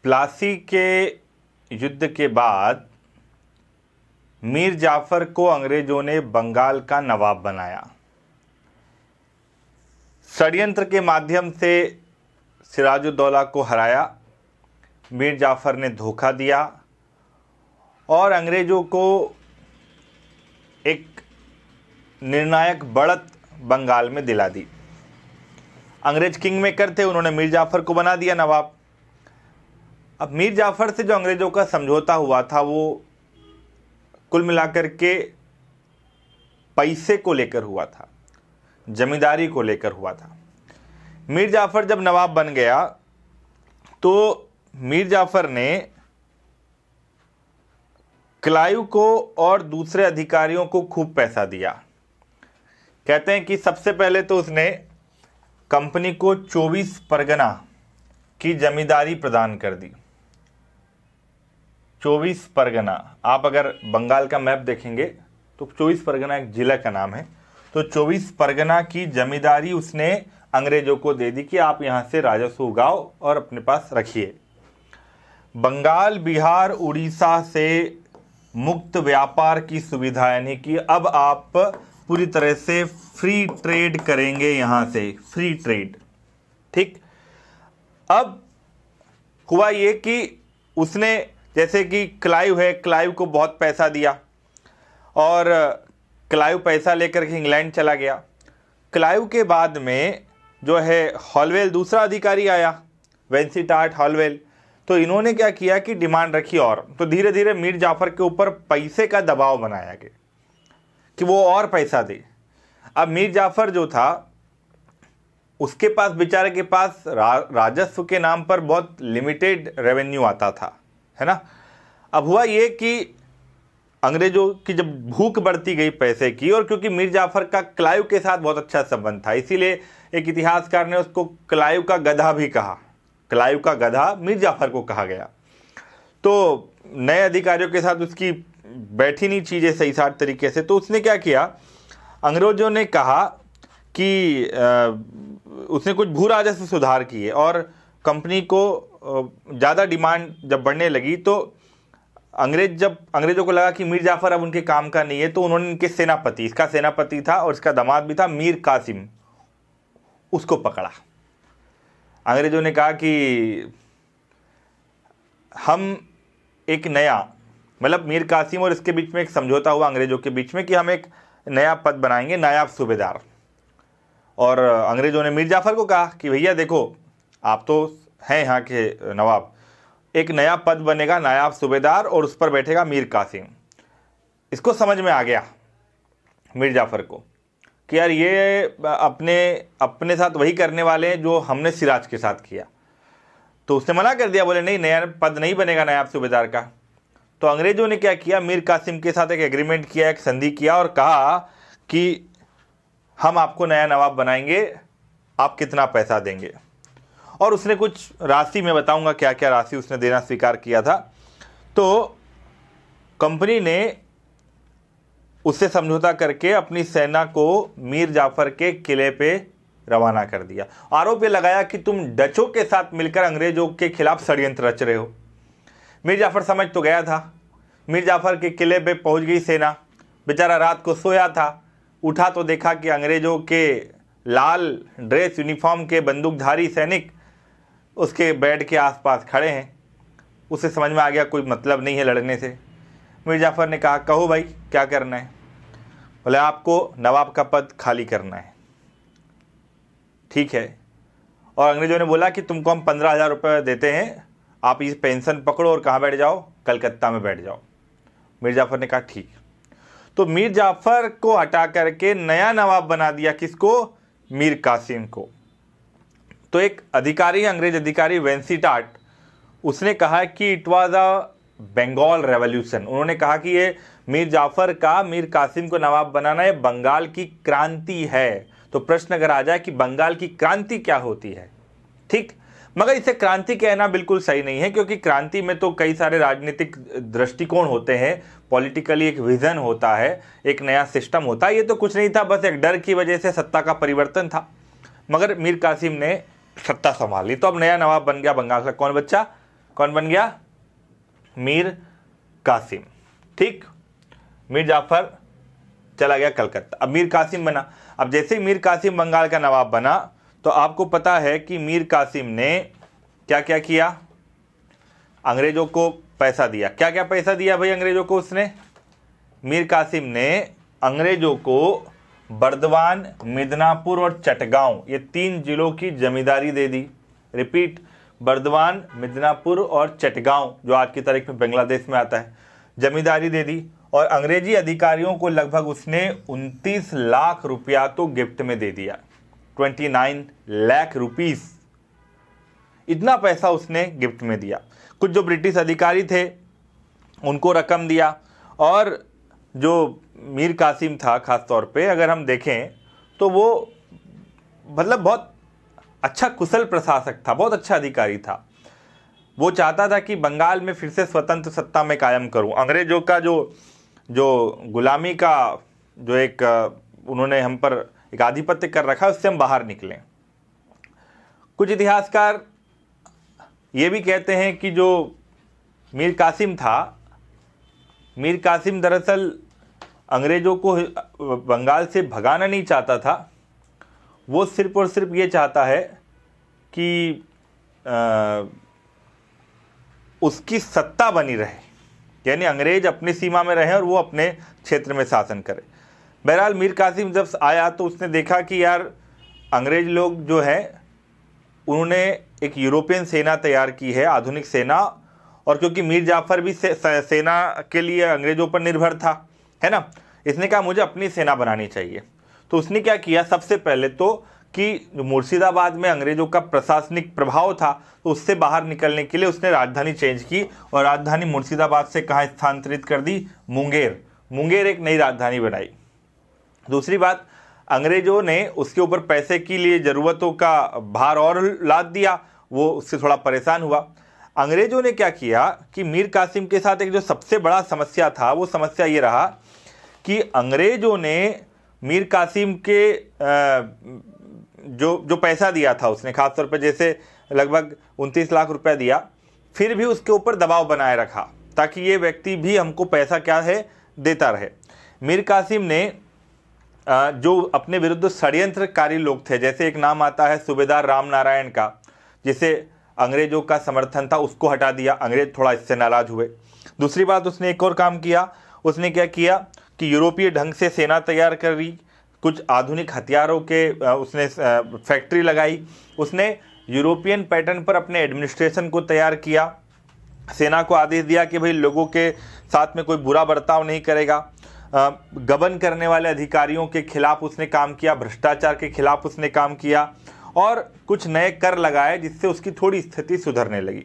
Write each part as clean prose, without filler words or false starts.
प्लासी के युद्ध के बाद मीर जाफर को अंग्रेजों ने बंगाल का नवाब बनाया। षड्यंत्र के माध्यम से सिराजुद्दौला को हराया। मीर जाफर ने धोखा दिया और अंग्रेजों को एक निर्णायक बढ़त बंगाल में दिला दी। अंग्रेज किंग मेकर थे, उन्होंने मीर जाफर को बना दिया नवाब। अब मीर जाफर से जो अंग्रेजों का समझौता हुआ था वो कुल मिलाकर के पैसे को लेकर हुआ था, जमींदारी को लेकर हुआ था। मीर जाफर जब नवाब बन गया तो मीर जाफर ने क्लाइव को और दूसरे अधिकारियों को खूब पैसा दिया। कहते हैं कि सबसे पहले तो उसने कंपनी को 24 परगना की जमींदारी प्रदान कर दी। 24 परगना, आप अगर बंगाल का मैप देखेंगे तो 24 परगना एक जिला का नाम है। तो 24 परगना की जमींदारी उसने अंग्रेजों को दे दी कि आप यहाँ से राजस्व उगाओ और अपने पास रखिए। बंगाल, बिहार, उड़ीसा से मुक्त व्यापार की सुविधा, यानी कि अब आप पूरी तरह से फ्री ट्रेड करेंगे यहाँ से, फ्री ट्रेड। ठीक। अब हुआ ये कि उसने, जैसे कि क्लाइव है, क्लाइव को बहुत पैसा दिया और क्लाइव पैसा लेकर के इंग्लैंड चला गया। क्लाइव के बाद में जो है हॉलवेल दूसरा अधिकारी आया, वेंसीटार्ट हॉलवेल। तो इन्होंने क्या किया कि डिमांड रखी और तो धीरे धीरे मीर जाफर के ऊपर पैसे का दबाव बनाया गया कि वो और पैसा दे। अब मीर जाफर जो था उसके पास, बेचारे के पास राजस्व के नाम पर बहुत लिमिटेड रेवेन्यू आता था, है ना। अब हुआ ये कि अंग्रेजों की जब भूख बढ़ती गई पैसे की, और क्योंकि मीर जाफर का क्लाइव के साथ बहुत अच्छा संबंध था, इसीलिए एक इतिहासकार ने उसको क्लाइव का गधा भी कहा। क्लाइव का गधा मीर जाफर को कहा गया। तो नए अधिकारियों के साथ उसकी बैठी नहीं चीज़ें सही साठ तरीके से। तो उसने क्या किया, अंग्रेजों ने कहा कि उसने कुछ भू राजस्व सुधार किए और कंपनी को ज़्यादा डिमांड जब बढ़ने लगी तो अंग्रेजों को लगा कि मीर जाफर अब उनके काम का नहीं है, तो उन्होंने इनके सेनापति, इसका सेनापति था और इसका दामाद भी था मीर कासिम, उसको पकड़ा। अंग्रेजों ने कहा कि हम एक नया, मतलब मीर कासिम और इसके बीच में एक समझौता हुआ अंग्रेजों के बीच में कि हम एक नया पद बनाएंगे, नायाब सूबेदार। और अंग्रेजों ने मीर जाफर को कहा कि भैया देखो, आप तो हैं यहाँ के नवाब, एक नया पद बनेगा नायाब सूबेदार और उस पर बैठेगा मीर कासिम। इसको समझ में आ गया मीर जाफर को कि यार ये अपने साथ वही करने वाले हैं जो हमने सिराज के साथ किया। तो उसने मना कर दिया, बोले नहीं, नया पद नहीं बनेगा नायाब सूबेदार का। तो अंग्रेजों ने क्या किया, मीर कासिम के साथ एक एग्रीमेंट किया, एक संधि किया और कहा कि हम आपको नया नवाब बनाएंगे, आप कितना पैसा देंगे। और उसने कुछ राशि, मैं बताऊंगा क्या क्या राशि उसने देना स्वीकार किया था। तो कंपनी ने उससे समझौता करके अपनी सेना को मीर जाफर के किले पे रवाना कर दिया। आरोप ये लगाया कि तुम डचों के साथ मिलकर अंग्रेजों के खिलाफ षड्यंत्र रच रहे हो। मीर जाफर समझ तो गया था। मीर जाफर के किले पे पहुंच गई सेना। बेचारा रात को सोया था, उठा तो देखा कि अंग्रेजों के लाल ड्रेस यूनिफॉर्म के बंदूकधारी सैनिक उसके बेड के आसपास खड़े हैं। उसे समझ में आ गया कोई मतलब नहीं है लड़ने से। मीर जाफर ने कहा, कहो भाई क्या करना है। बोले आपको नवाब का पद खाली करना है। ठीक है। और अंग्रेजों ने बोला कि तुमको हम 15,000 रुपये देते हैं, आप इस पेंशन पकड़ो और कहाँ बैठ जाओ, कलकत्ता में बैठ जाओ। मीर जाफर ने कहा ठीक। तो मीर जाफर को हटा करके नया नवाब बना दिया, किसको, मीर कासिम को। तो एक अधिकारी, अंग्रेज अधिकारी वेंसीटार्ट, उसने कहा कि it was a Bengal revolution. उन्होंने कहा कि ये मीर जाफर का मीर कासिम को नवाब बनाना है बंगाल की क्रांति है। तो प्रश्न अगर आ जाए कि बंगाल की क्रांति क्या होती है, ठीक, मगर इसे क्रांति कहना बिल्कुल सही नहीं है, क्योंकि क्रांति में तो कई सारे राजनीतिक दृष्टिकोण होते हैं, पॉलिटिकली एक विजन होता है, एक नया सिस्टम होता है। ये तो कुछ नहीं था, बस एक डर की वजह से सत्ता का परिवर्तन था। मगर मीर कासिम ने सत्ता संभाल ली, तो अब नया नवाब बन गया बंगाल का कौन बच्चा, कौन बन गया? मीर कासिम। ठीक, मीर जाफर चला गया कलकत्ता, अब मीर कासिम बना। अब जैसे ही मीर कासिम बंगाल का नवाब बना तो आपको पता है कि मीर कासिम ने क्या क्या किया? अंग्रेजों को पैसा दिया। क्या क्या पैसा दिया भाई अंग्रेजों को उसने? मीर कासिम ने अंग्रेजों को बर्दवान, मिदनापुर और चटगांव, ये 3 जिलों की जमींदारी दे दी। रिपीट, बर्दवान, मिदनापुर और चटगांव, जो आज की तारीख में बांग्लादेश में आता है, जमींदारी दे दी। और अंग्रेजी अधिकारियों को लगभग उसने 29 लाख रुपया तो गिफ्ट में दे दिया। 29 लाख रुपीस, इतना पैसा उसने गिफ्ट में दिया। कुछ जो ब्रिटिश अधिकारी थे उनको रकम दिया। और जो मीर कासिम था खास तौर पे अगर हम देखें तो वो मतलब बहुत अच्छा कुशल प्रशासक था, बहुत अच्छा अधिकारी था। वो चाहता था कि बंगाल में फिर से स्वतंत्र सत्ता में कायम करूं। अंग्रेजों का जो गुलामी का जो एक उन्होंने हम पर एक आधिपत्य कर रखा है, उससे हम बाहर निकलें। कुछ इतिहासकार ये भी कहते हैं कि जो मीर कासिम था, मीर कासिम दरअसल अंग्रेजों को बंगाल से भगाना नहीं चाहता था। वो सिर्फ और सिर्फ ये चाहता है कि उसकी सत्ता बनी रहे, यानी अंग्रेज अपनी सीमा में रहें और वो अपने क्षेत्र में शासन करें। बहरहाल मीर कासिम जब आया तो उसने देखा कि यार अंग्रेज लोग जो है उन्होंने एक यूरोपियन सेना तैयार की है, आधुनिक सेना। और क्योंकि मीर जाफर भी सेना के लिए अंग्रेजों पर निर्भर था, है ना, इसने कहा मुझे अपनी सेना बनानी चाहिए। तो उसने क्या किया, सबसे पहले तो कि मुर्शिदाबाद में अंग्रेजों का प्रशासनिक प्रभाव था, तो उससे बाहर निकलने के लिए उसने राजधानी चेंज की और राजधानी मुर्शिदाबाद से कहाँ स्थानांतरित कर दी? मुंगेर। मुंगेर एक नई राजधानी बनाई। दूसरी बात, अंग्रेजों ने उसके ऊपर पैसे के लिए ज़रूरतों का भार और लाद दिया, वो उससे थोड़ा परेशान हुआ। अंग्रेजों ने क्या किया कि मीर कासिम के साथ एक जो सबसे बड़ा समस्या था, वो समस्या ये रहा कि अंग्रेजों ने मीर कासिम के जो पैसा दिया था उसने, खासतौर पर जैसे लगभग 29 लाख रुपया दिया, फिर भी उसके ऊपर दबाव बनाए रखा ताकि ये व्यक्ति भी हमको पैसा क्या है देता रहे। मीर कासिम ने जो अपने विरुद्ध षड्यंत्रकारी लोग थे, जैसे एक नाम आता है सूबेदार राम नारायण का, जिसे अंग्रेजों का समर्थन था, उसको हटा दिया। अंग्रेज थोड़ा इससे नाराज हुए। दूसरी बात, उसने एक और काम किया। उसने क्या किया कि यूरोपीय ढंग से सेना तैयार करी, कुछ आधुनिक हथियारों के उसने फैक्ट्री लगाई। उसने यूरोपियन पैटर्न पर अपने एडमिनिस्ट्रेशन को तैयार किया। सेना को आदेश दिया कि भाई लोगों के साथ में कोई बुरा बर्ताव नहीं करेगा। गबन करने वाले अधिकारियों के खिलाफ उसने काम किया, भ्रष्टाचार के खिलाफ उसने काम किया और कुछ नए कर लगाए जिससे उसकी थोड़ी स्थिति सुधरने लगी।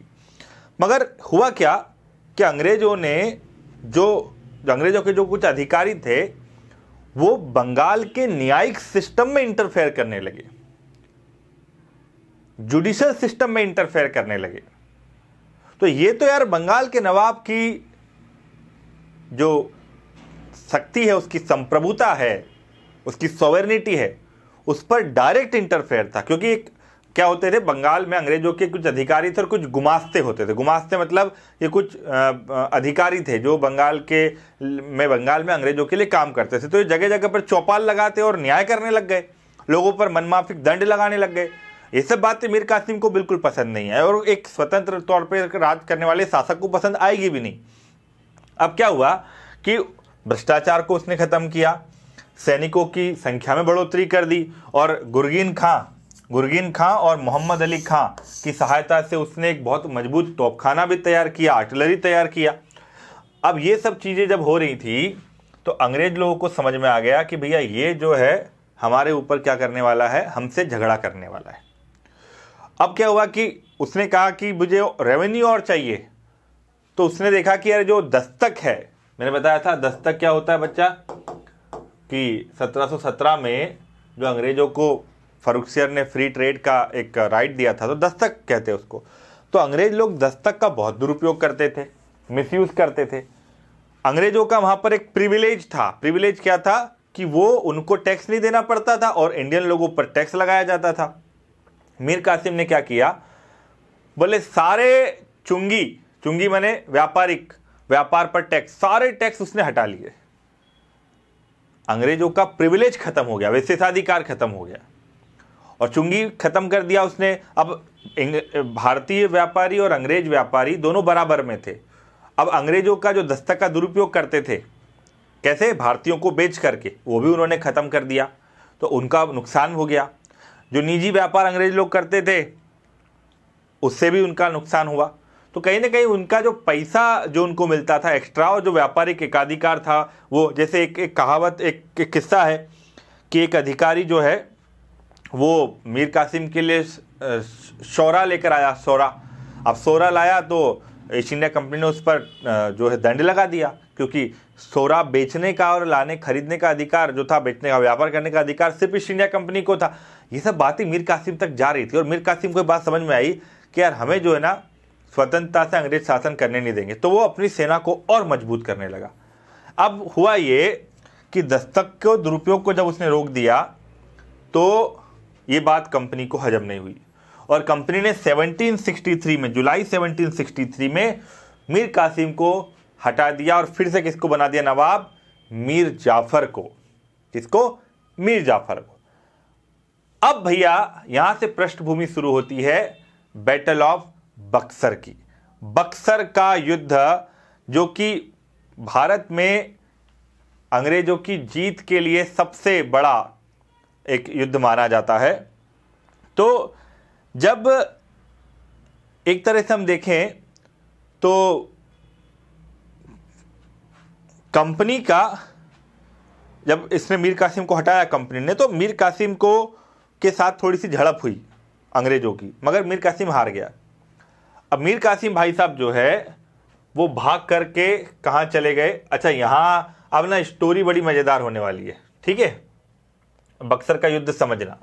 मगर हुआ क्या कि अंग्रेजों के जो कुछ अधिकारी थे वो बंगाल के न्यायिक सिस्टम में इंटरफेयर करने लगे, जुडिशियल सिस्टम में इंटरफेयर करने लगे। तो ये तो यार बंगाल के नवाब की जो शक्ति है, उसकी संप्रभुता है, उसकी सॉवरेनिटी है, उस पर डायरेक्ट इंटरफेयर था। क्योंकि क्या होते थे बंगाल में, अंग्रेजों के कुछ अधिकारी थे और कुछ गुमास्ते होते थे। गुमास्ते मतलब ये कुछ अधिकारी थे जो बंगाल में अंग्रेजों के लिए काम करते थे। तो ये जगह जगह पर चौपाल लगाते और न्याय करने लग गए, लोगों पर मनमाफिक दंड लगाने लग गए। ये सब बातें मीर कासिम को बिल्कुल पसंद नहीं है और एक स्वतंत्र तौर पर राज करने वाले शासक को पसंद आएगी भी नहीं। अब क्या हुआ कि भ्रष्टाचार को उसने खत्म किया, सैनिकों की संख्या में बढ़ोतरी कर दी और गुरगीन खां और मोहम्मद अली खां की सहायता से उसने एक बहुत मजबूत तोपखाना भी तैयार किया, आर्टिलरी तैयार किया। अब ये सब चीज़ें जब हो रही थी तो अंग्रेज लोगों को समझ में आ गया कि भैया ये जो है हमारे ऊपर क्या करने वाला है, हमसे झगड़ा करने वाला है। अब क्या हुआ कि उसने कहा कि मुझे रेवेन्यू और चाहिए। तो उसने देखा कि यार जो दस्तक है, मैंने बताया था दस्तक क्या होता है बच्चा, कि 1717 में जो अंग्रेजों को फर्रुखसियर ने फ्री ट्रेड का एक राइट दिया था, तो दस्तक कहते हैं उसको। तो अंग्रेज लोग दस्तक का बहुत दुरुपयोग करते थे, मिसयूज करते थे। अंग्रेजों का वहाँ पर एक प्रिविलेज था। प्रिविलेज क्या था कि वो उनको टैक्स नहीं देना पड़ता था और इंडियन लोगों पर टैक्स लगाया जाता था। मीर कासिम ने क्या किया, बोले सारे चुंगी, चुंगी माने व्यापारिक, व्यापार पर टैक्स, सारे टैक्स उसने हटा लिए। अंग्रेजों का प्रिविलेज खत्म हो गया, विशेषाधिकार खत्म हो गया और चुंगी खत्म कर दिया उसने। अब भारतीय व्यापारी और अंग्रेज व्यापारी दोनों बराबर में थे। अब अंग्रेजों का जो दस्तक का दुरुपयोग करते थे, कैसे, भारतीयों को बेच करके, वो भी उन्होंने खत्म कर दिया, तो उनका नुकसान हो गया। जो निजी व्यापार अंग्रेज लोग करते थे उससे भी उनका नुकसान हुआ। तो कहीं ना कहीं उनका जो पैसा जो उनको मिलता था एक्स्ट्रा, और जो व्यापारिक एकाधिकार था वो, जैसे एक कहावत, एक किस्सा है कि एक अधिकारी जो है वो मीर कासिम के लिए शौरा लेकर आया, शौरा। अब शौरा लाया तो ईस्ट इंडिया कंपनी ने उस पर जो है दंड लगा दिया, क्योंकि शौरा बेचने का और लाने खरीदने का अधिकार जो था, बेचने का, व्यापार करने का अधिकार सिर्फ ईस्ट इंडिया कंपनी को था। ये सब बातें मीर कासिम तक जा रही थी और मीर कासिम को बात समझ में आई कि यार हमें जो है ना स्वतंत्रता से अंग्रेज शासन करने नहीं देंगे, तो वो अपनी सेना को और मजबूत करने लगा। अब हुआ ये कि दस्तक को दुरुपयोग को जब उसने रोक दिया तो ये बात कंपनी को हजम नहीं हुई और कंपनी ने 1763 में, जुलाई 1763 में मीर कासिम को हटा दिया और फिर से किसको बना दिया, नवाब मीर जाफर को। किसको? मीर जाफर को। अब भैया यहां से पृष्ठभूमि शुरू होती है बैटल ऑफ बक्सर की। बक्सर का युद्ध जो कि भारत में अंग्रेजों की जीत के लिए सबसे बड़ा एक युद्ध माना जाता है। तो जब एक तरह से हम देखें तो कंपनी का, जब इसने मीर कासिम को हटाया कंपनी ने, तो मीर कासिम को के साथ थोड़ी सी झड़प हुई अंग्रेजों की, मगर मीर कासिम हार गया। अब मीर कासिम भाई साहब जो है वो भाग करके कहाँ चले गए? अच्छा, यहाँ अब ना स्टोरी बड़ी मज़ेदार होने वाली है, ठीक है? बक्सर का युद्ध समझना।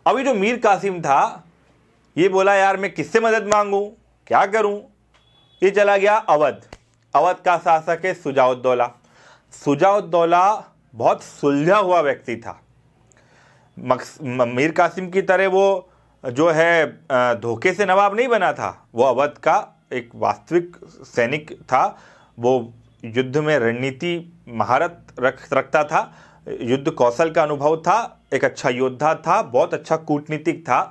अभी जो मीर कासिम था ये बोला यार मैं किससे मदद मांगूं, क्या करूं? ये चला गया अवध। अवध का शासक है शुजाउद्दौला। शुजाउद्दौला बहुत सुलझा हुआ व्यक्ति था। मीर कासिम की तरह वो जो है धोखे से नवाब नहीं बना था, वो अवध का एक वास्तविक सैनिक था। वो युद्ध में रणनीति महारत रखता था, युद्ध कौशल का अनुभव था, एक अच्छा योद्धा था, बहुत अच्छा कूटनीतिक था।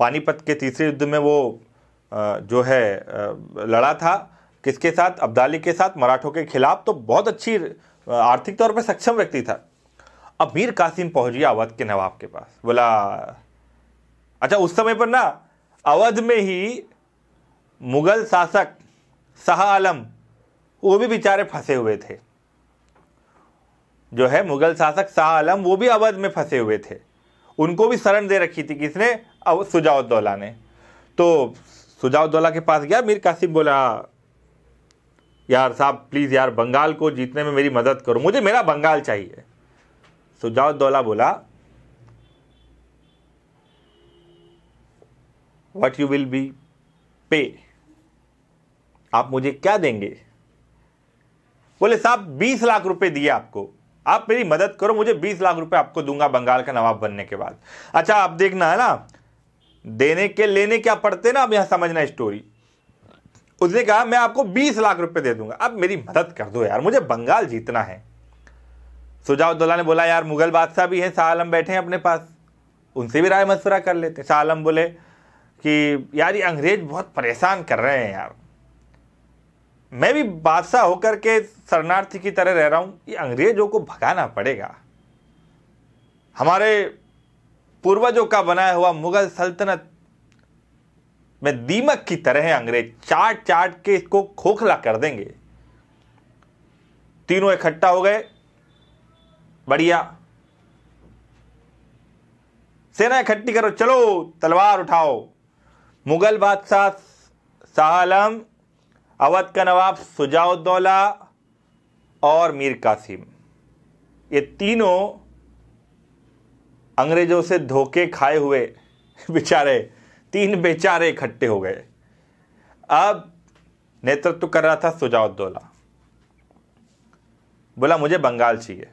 पानीपत के तीसरे युद्ध में वो जो है लड़ा था, किसके साथ? अब्दाली के साथ, मराठों के खिलाफ। तो बहुत अच्छी आर्थिक तौर पर सक्षम व्यक्ति था। अब मीर कासिम पहुंच गया अवध के नवाब के पास, बोला अच्छा, उस समय पर ना अवध में ही मुगल शासक शाह आलम, वो भी बेचारे फंसे हुए थे। जो है मुगल शासक शाह आलम, वो भी अवध में फंसे हुए थे। उनको भी शरण दे रखी थी किसने? अब शुजाउद्दौला ने। तो शुजाउद्दौला के पास गया मीर कासिम, बोला यार साहब प्लीज यार बंगाल को जीतने में मेरी मदद करो, मुझे मेरा बंगाल चाहिए। शुजाउद्दौला बोला व्हाट यू विल बी पे, आप मुझे क्या देंगे? बोले साहब 20 लाख रुपए दिए आपको, आप मेरी मदद करो, मुझे 20 लाख रुपए आपको दूंगा बंगाल का नवाब बनने के बाद। अच्छा आप देखना है ना, देने के लेने क्या पड़ते ना, अब यहां समझना स्टोरी। उसने कहा मैं आपको 20 लाख रुपए दे दूंगा, अब मेरी मदद कर दो यार, मुझे बंगाल जीतना है। शुजाउद्दौला ने बोला यार मुगल बादशाह भी हैं, शाह आलम बैठे हैं अपने पास, उनसे भी राय मशवरा कर लेते। शाह आलम बोले कि यार ये अंग्रेज बहुत परेशान कर रहे हैं यार, मैं भी बादशाह होकर के शरणार्थी की तरह रह रहा हूं, ये अंग्रेजों को भगाना पड़ेगा। हमारे पूर्वजों का बनाया हुआ मुगल सल्तनत में दीमक की तरह है अंग्रेज, चाट चाट के इसको खोखला कर देंगे। तीनों इकट्ठा हो गए, बढ़िया, सेना इकट्ठी करो, चलो तलवार उठाओ। मुगल बादशाह शाह आलम, अवध का नवाब शुजाउद्दौला और मीर कासिम, ये तीनों अंग्रेजों से धोखे खाए हुए बेचारे, तीन बेचारे इकट्ठे हो गए। अब नेतृत्व कर रहा था शुजाउद्दौला, बोला मुझे बंगाल चाहिए।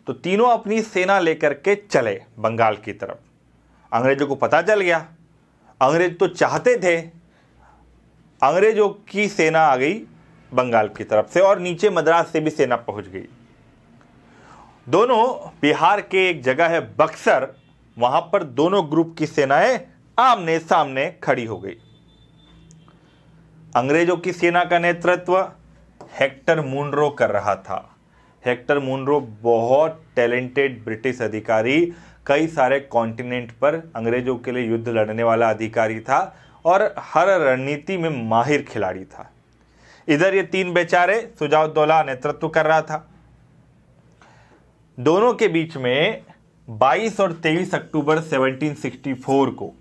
तो तीनों अपनी सेना लेकर के चले बंगाल की तरफ। अंग्रेजों को पता चल गया, अंग्रेज तो चाहते थे अंग्रेजों की सेना आ गई बंगाल की तरफ से और नीचे मद्रास से भी सेना पहुंच गई। दोनों बिहार के एक जगह है बक्सर, वहां पर दोनों ग्रुप की सेनाएं आमने सामने खड़ी हो गई। अंग्रेजों की सेना का नेतृत्व हेक्टर मुनरो कर रहा था। हेक्टर मुनरो बहुत टैलेंटेड ब्रिटिश अधिकारी, कई सारे कॉन्टिनेंट पर अंग्रेजों के लिए युद्ध लड़ने वाला अधिकारी था और हर रणनीति में माहिर खिलाड़ी था। इधर ये तीन बेचारे सुजाउद्दौला नेतृत्व कर रहा था। दोनों के बीच में 22 और 23 अक्टूबर 1764 को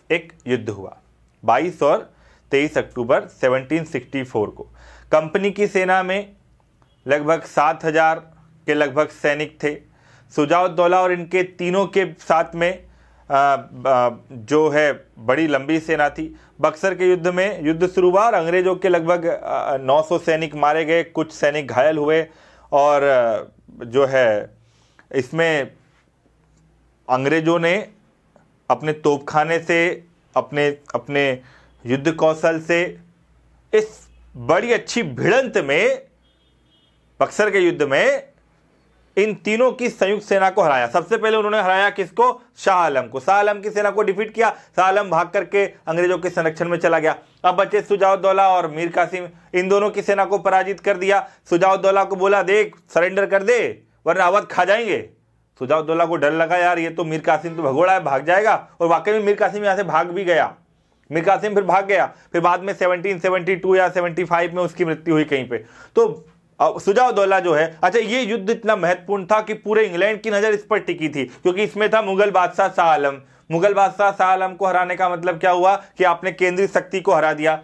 एक युद्ध हुआ। 22 और 23 अक्टूबर 1764 को कंपनी की सेना में लगभग 7000 के लगभग सैनिक थे। सुजाउद्दौला और इनके तीनों के साथ में जो है बड़ी लंबी सेना थी। बक्सर के युद्ध में युद्ध शुरू हुआ और अंग्रेजों के लगभग 900 सैनिक मारे गए, कुछ सैनिक घायल हुए और जो है इसमें अंग्रेजों ने अपने तोपखाने से, अपने युद्ध कौशल से इस बड़ी अच्छी भिड़ंत में, बक्सर के युद्ध में इन तीनों की संयुक्त सेना को हराया। सबसे पहले उन्होंने हराया किसको? शाह आलम को। शाह आलम की सेना को डिफीट किया। शाह आलम भाग करके अंग्रेजों के संरक्षण में चला गया। अब बचे सुजाउद्दौला और मीर कासिम, इन दोनों की सेना को पराजित कर दिया। सुजाउद्दौला को बोला देख सरेंडर कर दे वरना अवध खा जाएंगे। सुजाउद्दौला को डर लगा, यार ये तो मीर कासिम तो भगोड़ा है, भाग जाएगा। और वाकई में मीर कासिम यहाँ से भाग भी गया। मीर कासिम फिर भाग गया। फिर बाद में 1772 या 75 में उसकी मृत्यु हुई कहीं पे। तो सुजाउद्दौला जो है, अच्छा ये युद्ध इतना महत्वपूर्ण था कि पूरे इंग्लैंड की नजर इस पर टिकी थी, क्योंकि इसमें था मुगल बादशाह शाह आलम। मुगल बादशाह शाह आलम को हराने का मतलब क्या हुआ कि आपने केंद्रीय शक्ति को हरा दिया।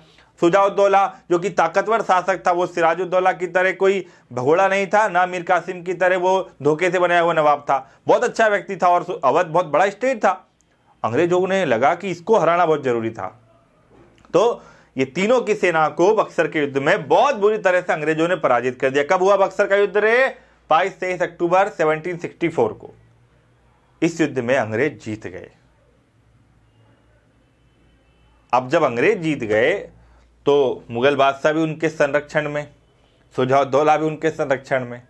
सुजाउद्दौला जो कि ताकतवर शासक था, वो सिराजुद्दौला की तरह कोई भगोड़ा नहीं था, ना मीर कासिम की तरह वो धोखे से बनाया हुआ नवाब था। बहुत अच्छा व्यक्ति था और अवध बहुत बड़ा स्टेट था। अंग्रेजों ने लगा कि इसको हराना बहुत जरूरी था। तो ये तीनों की सेना को बक्सर के युद्ध में बहुत बुरी तरह से अंग्रेजों ने पराजित कर दिया। कब हुआ बक्सर का युद्ध रे? 22-23 अक्टूबर 1764 को। इस युद्ध में अंग्रेज जीत गए। अब जब अंग्रेज जीत गए तो मुगल बादशाह भी उनके संरक्षण में, सुजाउद्दौला भी उनके संरक्षण में।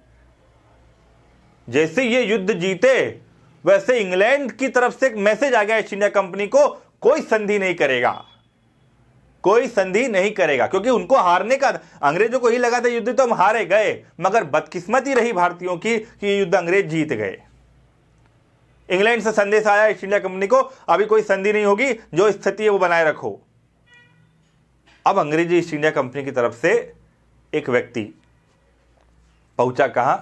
जैसे ये युद्ध जीते वैसे इंग्लैंड की तरफ से एक मैसेज आ गया ईस्ट इंडिया कंपनी को, कोई संधि नहीं करेगा, कोई संधि नहीं करेगा। क्योंकि उनको हारने का, अंग्रेजों को ही लगा था युद्ध तो हम हारे गए, मगर बदकिस्मती रही भारतीयों की कि ये युद्ध अंग्रेज जीत गए। इंग्लैंड से संदेश आया ईस्ट इंडिया कंपनी को, अभी कोई संधि नहीं होगी, जो स्थिति है वो बनाए रखो। अब अंग्रेजी ईस्ट इंडिया कंपनी की तरफ से एक व्यक्ति पहुंचा कहां?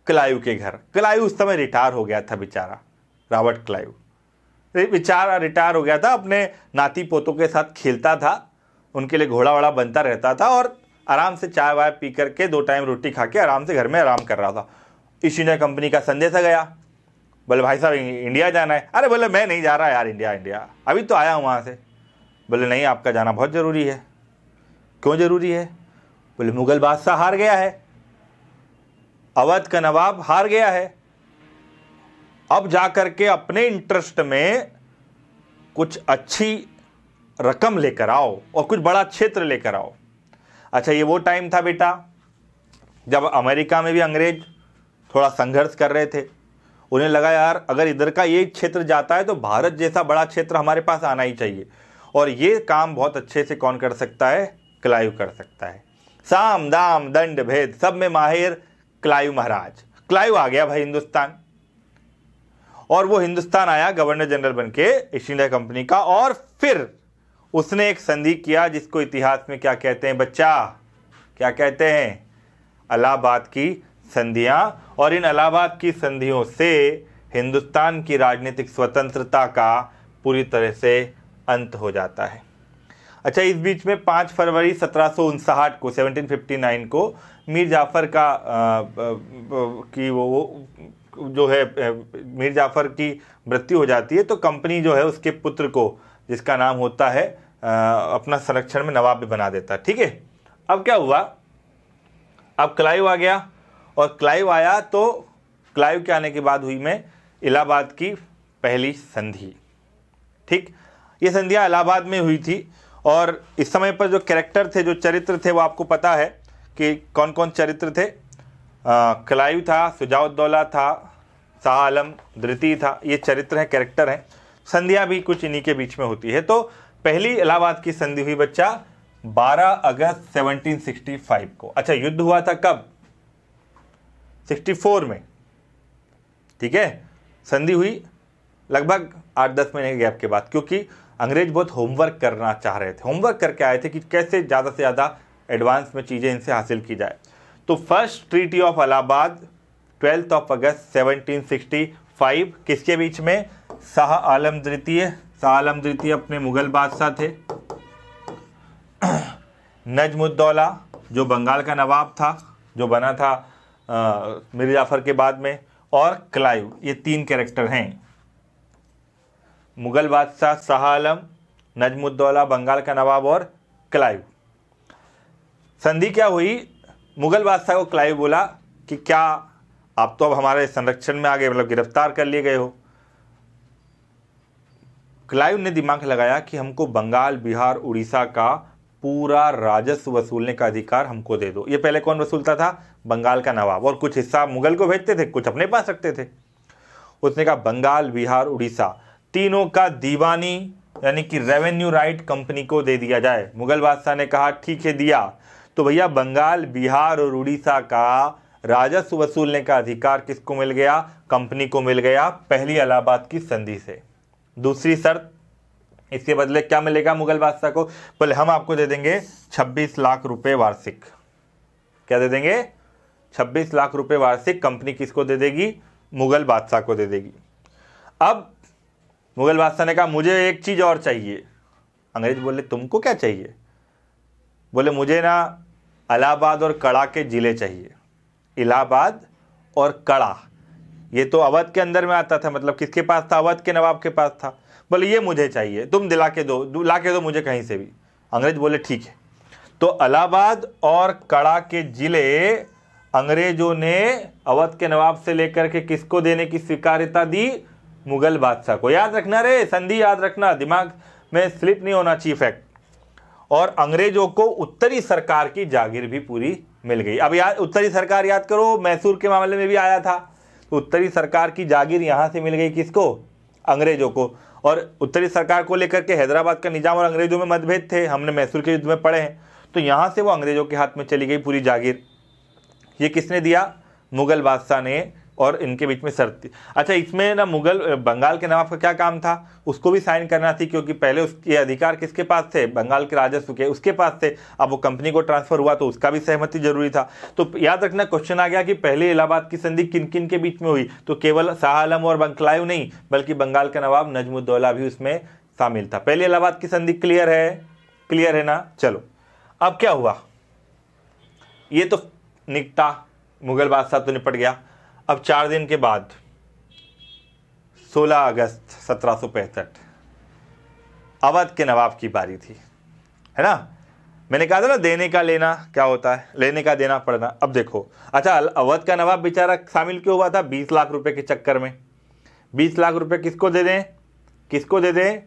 क्लाइव के घर। क्लाइव उस समय रिटायर हो गया था बेचारा, रॉबर्ट क्लाइव बेचारा रिटायर हो गया था। अपने नाती पोतों के साथ खेलता था, उनके लिए घोड़ा वोड़ा बनता रहता था और आराम से चाय वाय पी करके 2 टाइम रोटी खा के आराम से घर में आराम कर रहा था। ईस्ट इंडिया कंपनी का संदेश आ गया, बोले भाई साहब इंडिया जाना है। अरे बोले मैं नहीं जा रहा यार इंडिया, अभी तो आया हूँ वहाँ से। बोले नहीं आपका जाना बहुत ज़रूरी है। क्यों ज़रूरी है? बोले मुगल बादशाह हार गया है, अवध का नवाब हार गया है, अब जाकर के अपने इंटरेस्ट में कुछ अच्छी रकम लेकर आओ और कुछ बड़ा क्षेत्र लेकर आओ। अच्छा ये वो टाइम था बेटा जब अमेरिका में भी अंग्रेज थोड़ा संघर्ष कर रहे थे। उन्हें लगा यार अगर इधर का ये क्षेत्र जाता है तो भारत जैसा बड़ा क्षेत्र हमारे पास आना ही चाहिए, और ये काम बहुत अच्छे से कौन कर सकता है? क्लाइव कर सकता है। साम दाम दंड भेद सब में माहिर क्लाइव महाराज। क्लाइव आ गया भाई हिंदुस्तान, और वो हिंदुस्तान आया गवर्नर जनरल बन के ईस्ट इंडिया कंपनी का। और फिर उसने एक संधि किया जिसको इतिहास में क्या कहते हैं बच्चा? क्या कहते हैं? इलाहाबाद की संधियां। और इन इलाहाबाद की संधियों से हिंदुस्तान की राजनीतिक स्वतंत्रता का पूरी तरह से अंत हो जाता है। अच्छा इस बीच में 5 फरवरी 1759 को 1759 को मीर जाफर का की वो जो है मीर जाफर की मृत्यु हो जाती है। तो कंपनी जो है उसके पुत्र को, जिसका नाम होता है अपना संरक्षण में नवाब भी बना देता है। ठीक है, अब क्या हुआ? अब क्लाइव आ गया, और क्लाइव आया तो क्लाइव के आने के बाद हुई में इलाहाबाद की पहली संधि। ठीक, ये संधियाँ इलाहाबाद में हुई थी और इस समय पर जो कैरेक्टर थे, जो चरित्र थे, वो आपको पता है कि कौन कौन चरित्र थे। क्लाइव था, शुजाउद्दौला था, शाह आलम द्वितीय था। ये चरित्र हैं, कैरेक्टर हैं। संधियां भी कुछ इन्हीं के बीच में होती है। तो पहली इलाहाबाद की संधि हुई बच्चा 12 अगस्त 1765 को। अच्छा, युद्ध हुआ था कब? 64 में, ठीक है। संधि हुई लगभग 8-10 महीने के गैप के बाद, क्योंकि अंग्रेज बहुत होमवर्क करना चाह रहे थे। होमवर्क करके आए थे कि कैसे ज़्यादा से ज़्यादा एडवांस में चीज़ें इनसे हासिल की जाए। तो फर्स्ट ट्रीटी ऑफ इलाहाबाद 12 अगस्त 1765 किसके बीच में? शाह आलम द्वितीय। शाह आलम द्वितीय अपने मुगल बादशाह थे। नजमुद्दौला जो बंगाल का नवाब था, जो बना था मीर जाफर के बाद में, और क्लाइव, ये 3 कैरेक्टर हैं। मुगल बादशाह शाह आलम, नजमुद्दौला बंगाल का नवाब और क्लाइव। संधि क्या हुई? मुगल बादशाह को क्लाइव बोला कि क्या आप तो अब हमारे संरक्षण में आ गए, मतलब गिरफ्तार कर लिए गए हो। क्लाइव ने दिमाग लगाया कि हमको बंगाल, बिहार, उड़ीसा का पूरा राजस्व वसूलने का अधिकार हमको दे दो। ये पहले कौन वसूलता था? बंगाल का नवाब, और कुछ हिस्सा मुगल को भेजते थे, कुछ अपने पास रखते थे। उसने कहा बंगाल, बिहार, उड़ीसा तीनों का दीवानी यानी कि रेवेन्यू राइट कंपनी को दे दिया जाए। मुगल बादशाह ने कहा ठीक है, दिया। तो भैया बंगाल, बिहार और उड़ीसा का राजस्व वसूलने का अधिकार किसको मिल गया? कंपनी को मिल गया, पहली इलाहाबाद की संधि से। दूसरी शर्त, इसके बदले क्या मिलेगा मुगल बादशाह को? बोले हम आपको दे देंगे 26 लाख रुपए वार्षिक। क्या दे देंगे? 26 लाख रुपए वार्षिक। कंपनी किसको दे देगी? मुगल बादशाह को दे देगी। अब मुगल बादशाह ने कहा मुझे एक चीज और चाहिए। अंग्रेज बोले तुमको क्या चाहिए? बोले मुझे ना इलाहाबाद और कड़ा के जिले चाहिए। इलाहाबाद और कड़ा, ये तो अवध के अंदर में आता था, मतलब किसके पास था? अवध के नवाब के पास था। बोले ये मुझे चाहिए, तुम दिला के दो, ला के दो मुझे कहीं से भी। अंग्रेज बोले ठीक है। तो इलाहाबाद और कड़ा के जिले अंग्रेजों ने अवध के नवाब से लेकर के किसको देने की स्वीकार्यता दी? मुगल बादशाह को। याद रखना रे, संधि याद रखना, दिमाग में स्लिप नहीं होना चाहिए फैक्ट। और अंग्रेजों को उत्तरी सरकार की जागीर भी पूरी मिल गई। अब याद, उत्तरी सरकार याद करो, मैसूर के मामले में भी आया था। तो उत्तरी सरकार की जागीर यहां से मिल गई किसको? अंग्रेजों को। और उत्तरी सरकार को लेकर के हैदराबाद का निजाम और अंग्रेजों में मतभेद थे, हमने मैसूर के युद्ध में पढ़े हैं। तो यहां से वो अंग्रेजों के हाथ में चली गई पूरी जागीर। ये किसने दिया? मुगल बादशाह ने, और इनके बीच में शर्त थी। अच्छा, इसमें ना मुगल बंगाल के नवाब का क्या काम था? उसको भी साइन करना थी, क्योंकि पहले उसके अधिकार किसके पास थे? बंगाल के राजस्व के, उसके पास थे। अब वो कंपनी को ट्रांसफर हुआ तो उसका भी सहमति जरूरी था। तो याद रखना, क्वेश्चन आ गया कि पहले इलाहाबाद की संधि किन किन के बीच में हुई? तो केवल शाह आलम और क्लाइव नहीं, बल्कि बंगाल का नवाब नजमुद्दौला भी उसमें शामिल था। पहले इलाहाबाद की संधि क्लियर है? क्लियर है ना? चलो, अब क्या हुआ? ये तो निपटा, मुगल बादशाह तो निपट गया। अब 4 दिन के बाद 16 अगस्त 1765 अवध के नवाब की बारी थी, है ना। मैंने कहा था ना देने का लेना क्या होता है, लेने का देना पड़ना। अब देखो, अच्छा अवध का नवाब बेचारा शामिल क्यों हुआ था? 20 लाख रुपए के चक्कर में। 20 लाख रुपए किसको दे दें? किसको दे दें?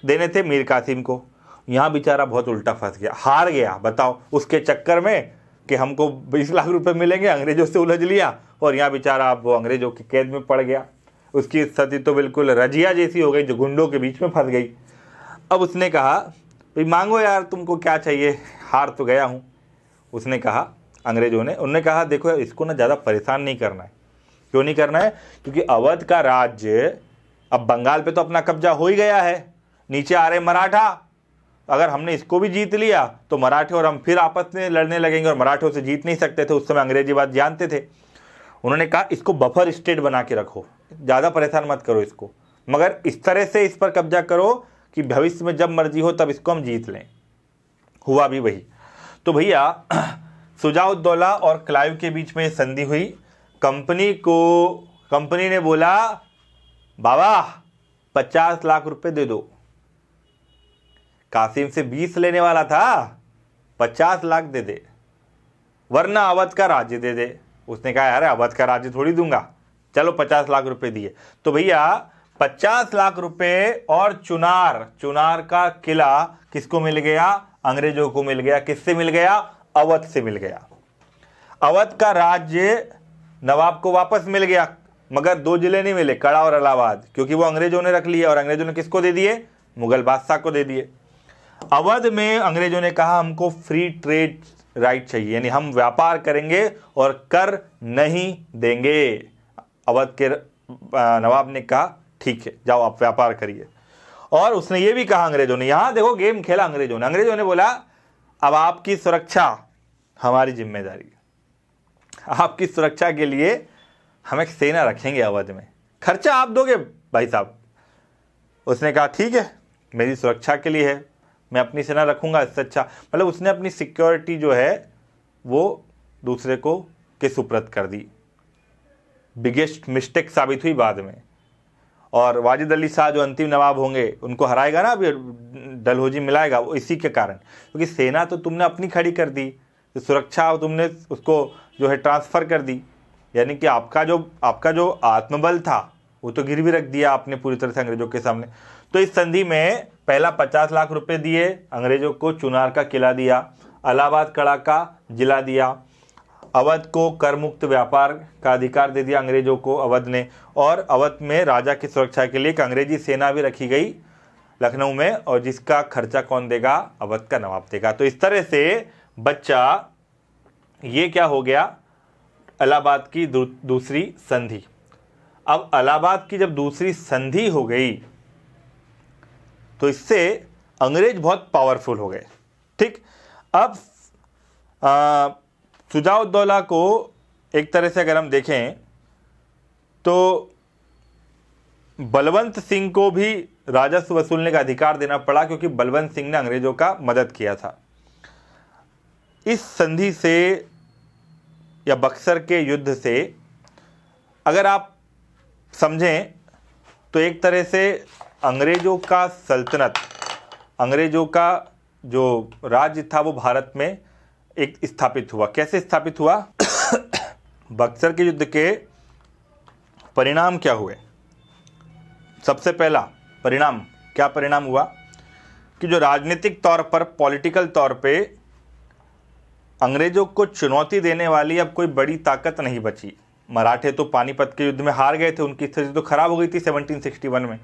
देने थे मीर कासिम को। यहाँ बेचारा बहुत उल्टा फंस गया, हार गया। बताओ, उसके चक्कर में कि हमको 20 लाख रुपए मिलेंगे, अंग्रेजों से उलझ लिया, और यहाँ बेचारा अब वो अंग्रेजों की कैद में पड़ गया। उसकी स्थिति तो बिल्कुल रजिया जैसी हो गई, जो गुंडों के बीच में फंस गई। अब उसने कहा भाई मांगो यार, तुमको क्या चाहिए, हार तो गया हूँ। उसने कहा, अंग्रेजों ने, उन्होंने कहा देखो इसको ना ज़्यादा परेशान नहीं करना है। क्यों नहीं करना है? क्योंकि अवध का राज्य अब बंगाल पे तो अपना कब्जा हो ही गया है, नीचे आ रहे मराठा। अगर हमने इसको भी जीत लिया तो मराठे और हम फिर आपस में लड़ने लगेंगे, और मराठों से जीत नहीं सकते थे, उस समय अंग्रेजी बात जानते थे। उन्होंने कहा इसको बफर स्टेट बना के रखो, ज़्यादा परेशान मत करो इसको, मगर इस तरह से इस पर कब्जा करो कि भविष्य में जब मर्जी हो तब इसको हम जीत लें। हुआ भी वही। तो भैया शुजाउद्दौला और क्लाइव के बीच में संधि हुई। कंपनी ने बोला बाबा 50 लाख रुपए दे दो। कासिम से 20 लेने वाला था, 50 लाख दे दे, वरना अवध का राज्य दे दे। उसने कहा यार अवध का राज्य थोड़ी दूंगा, चलो 50 लाख रुपए दिए। तो भैया 50 लाख रुपए और चुनार का किला किसको मिल गया? अंग्रेजों को मिल गया। किससे मिल गया? अवध से मिल गया। अवध का राज्य नवाब को वापस मिल गया, मगर 2 जिले नहीं मिले, कड़ा और इलाहाबाद, क्योंकि वो अंग्रेजों ने रख लिए और अंग्रेजों ने किसको दे दिए? मुगल बादशाह को दे दिए। अवध में अंग्रेजों ने कहा हमको फ्री ट्रेड राइट चाहिए, यानी हम व्यापार करेंगे और कर नहीं देंगे। अवध के नवाब ने कहा ठीक है, जाओ आप व्यापार करिए। और उसने ये भी कहा अंग्रेजों ने, यहां देखो गेम खेला अंग्रेजों ने बोला अब आपकी सुरक्षा हमारी जिम्मेदारी है, आपकी सुरक्षा के लिए हम एक सेना रखेंगे अवध में, खर्चा आप दोगे भाई साहब। उसने कहा ठीक है, मेरी सुरक्षा के लिए है, मैं अपनी सेना रखूंगा, इससे अच्छा। मतलब उसने अपनी सिक्योरिटी जो है वो दूसरे को के सुपुर्द कर दी। बिगेस्ट मिस्टेक साबित हुई बाद में। और वाजिद अली शाह जो अंतिम नवाब होंगे उनको हराएगा ना, अभी डलहौजी मिलाएगा, वो इसी के कारण, क्योंकि सेना तो तुमने अपनी खड़ी कर दी, तो सुरक्षा तुमने उसको जो है ट्रांसफ़र कर दी, यानी कि आपका जो आत्मबल था वो तो गिरवी रख दिया आपने पूरी तरह से अंग्रेजों के सामने। तो इस संधि में पहला 50 लाख रुपए दिए अंग्रेजों को, चुनार का किला दिया, इलाहाबाद कड़ा का जिला दिया, अवध को कर मुक्त व्यापार का अधिकार दे दिया अंग्रेजों को अवध ने, और अवध में राजा की सुरक्षा के लिए एक अंग्रेजी सेना भी रखी गई लखनऊ में, और जिसका खर्चा कौन देगा? अवध का नवाब देगा। तो इस तरह से बच्चा ये क्या हो गया? इलाहाबाद की दूसरी संधि। अब इलाहाबाद की जब दूसरी संधि हो गई तो इससे अंग्रेज बहुत पावरफुल हो गए। ठीक, अब शुजाउद्दौला को एक तरह से अगर हम देखें तो बलवंत सिंह को भी राजस्व वसूलने का अधिकार देना पड़ा, क्योंकि बलवंत सिंह ने अंग्रेजों का मदद किया था। इस संधि से या बक्सर के युद्ध से अगर आप समझें तो एक तरह से अंग्रेजों का सल्तनत, अंग्रेजों का जो राज्य था वो भारत में एक स्थापित हुआ। कैसे स्थापित हुआ? बक्सर के युद्ध के परिणाम क्या हुए? सबसे पहला परिणाम हुआ कि जो राजनीतिक तौर पर, पॉलिटिकल तौर पे अंग्रेजों को चुनौती देने वाली अब कोई बड़ी ताकत नहीं बची। मराठे तो पानीपत के युद्ध में हार गए थे, उनकी स्थिति तो खराब हो गई थी 1761 में।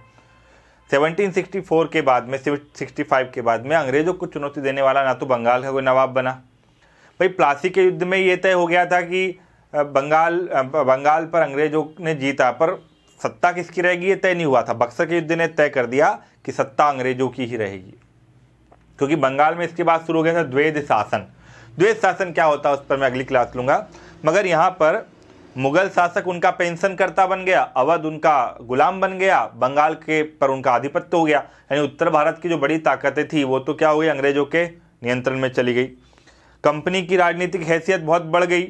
1764 के बाद में, 65 के बाद में अंग्रेजों को चुनौती देने वाला ना तो बंगाल का कोई नवाब बना। भाई प्लासी के युद्ध में ये तय हो गया था कि बंगाल पर अंग्रेजों ने जीता, पर सत्ता किसकी रहेगी ये तय नहीं हुआ था। बक्सर के युद्ध ने तय कर दिया कि सत्ता अंग्रेजों की ही रहेगी, क्योंकि बंगाल में इसके बाद शुरू हो गया था द्वैध शासन। द्वैध शासन क्या होता है उस पर मैं अगली क्लास लूँगा, मगर यहाँ पर मुगल शासक उनका पेंशन करता बन गया, अवध उनका गुलाम बन गया, बंगाल के पर उनका आधिपत्य हो गया। यानी उत्तर भारत की जो बड़ी ताकतें थी वो तो क्या हो गई? अंग्रेजों के नियंत्रण में चली गई। कंपनी की राजनीतिक हैसियत बहुत बढ़ गई।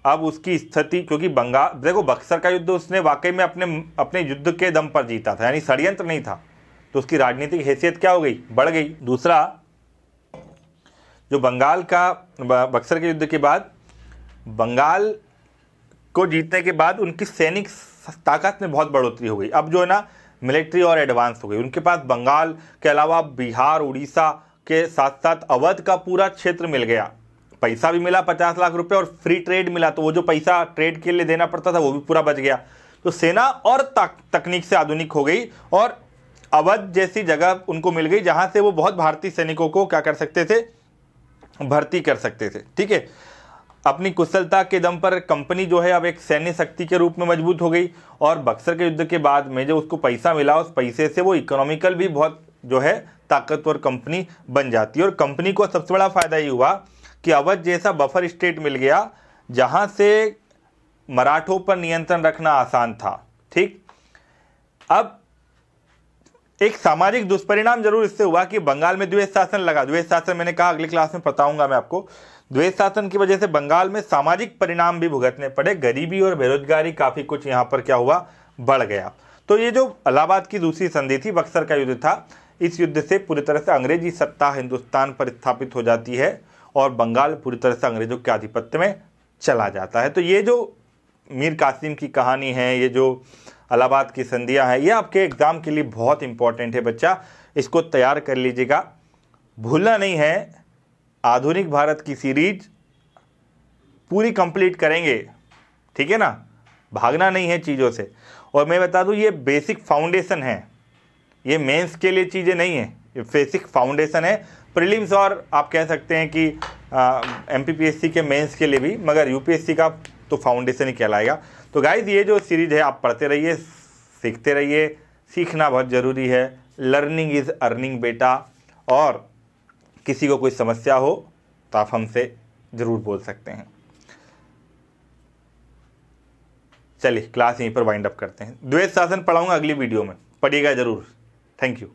अब उसकी स्थिति, क्योंकि बंगाल, देखो बक्सर का युद्ध उसने वाकई में अपने युद्ध के दम पर जीता था, यानी षड्यंत्र नहीं था, तो उसकी राजनीतिक हैसियत क्या हो गई? बढ़ गई। दूसरा, जो बंगाल का बक्सर के युद्ध के बाद बंगाल को जीतने के बाद उनकी सैनिक ताकत में बहुत बढ़ोतरी हो गई। अब जो है ना मिलिट्री और एडवांस हो गई। उनके पास बंगाल के अलावा बिहार, उड़ीसा के साथ साथ अवध का पूरा क्षेत्र मिल गया। पैसा भी मिला 50 लाख रुपए और फ्री ट्रेड मिला, तो वो जो पैसा ट्रेड के लिए देना पड़ता था वो भी पूरा बच गया। तो सेना और तकनीक से आधुनिक हो गई और अवध जैसी जगह उनको मिल गई जहां से वो बहुत भारतीय सैनिकों को क्या कर सकते थे? भर्ती कर सकते थे। ठीक है, अपनी कुशलता के दम पर कंपनी जो है अब एक सैन्य शक्ति के रूप में मजबूत हो गई। और बक्सर के युद्ध के बाद में जो उसको पैसा मिला, उस पैसे से वो इकोनॉमिकल भी बहुत जो है ताकतवर कंपनी बन जाती है। और कंपनी को सबसे बड़ा फायदा ये हुआ कि अवध जैसा बफर स्टेट मिल गया जहां से मराठों पर नियंत्रण रखना आसान था। ठीक, अब एक सामाजिक दुष्परिणाम जरूर इससे हुआ कि बंगाल में द्वैध शासन लगा। द्वैध शासन मैंने कहा अगली क्लास में बताऊंगा मैं आपको। द्वैध शासन की वजह से बंगाल में सामाजिक परिणाम भी भुगतने पड़े। गरीबी और बेरोजगारी काफी कुछ यहाँ पर क्या हुआ? बढ़ गया। तो ये जो इलाहाबाद की दूसरी संधि थी, बक्सर का युद्ध था, इस युद्ध से पूरी तरह से अंग्रेजी सत्ता हिंदुस्तान पर स्थापित हो जाती है और बंगाल पूरी तरह से अंग्रेजों के आधिपत्य में चला जाता है। तो ये जो मीर कासिम की कहानी है, ये जो इलाहाबाद की संधियाँ हैं, ये आपके एग्ज़ाम के लिए बहुत इंपॉर्टेंट है बच्चा, इसको तैयार कर लीजिएगा। भूलना नहीं है, आधुनिक भारत की सीरीज पूरी कंप्लीट करेंगे, ठीक है ना, भागना नहीं है चीज़ों से। और मैं बता दूं ये बेसिक फाउंडेशन है, ये मेंस के लिए चीज़ें नहीं है, ये बेसिक फाउंडेशन है। प्रीलिम्स और आप कह सकते हैं कि एमपीपीएससी के मेंस के लिए भी, मगर यूपीएससी का तो फाउंडेशन ही कहलाएगा। तो गाइज ये जो सीरीज है आप पढ़ते रहिए, सीखते रहिए, सीखना बहुत ज़रूरी है। लर्निंग इज़ अर्निंग बेटा। और किसी को कोई समस्या हो तो आप हमसे ज़रूर बोल सकते हैं। चलिए क्लास यहीं पर वाइंड अप करते हैं। द्वैत शासन पढ़ाऊंगा अगली वीडियो में, पढ़िएगा ज़रूर। Thank you.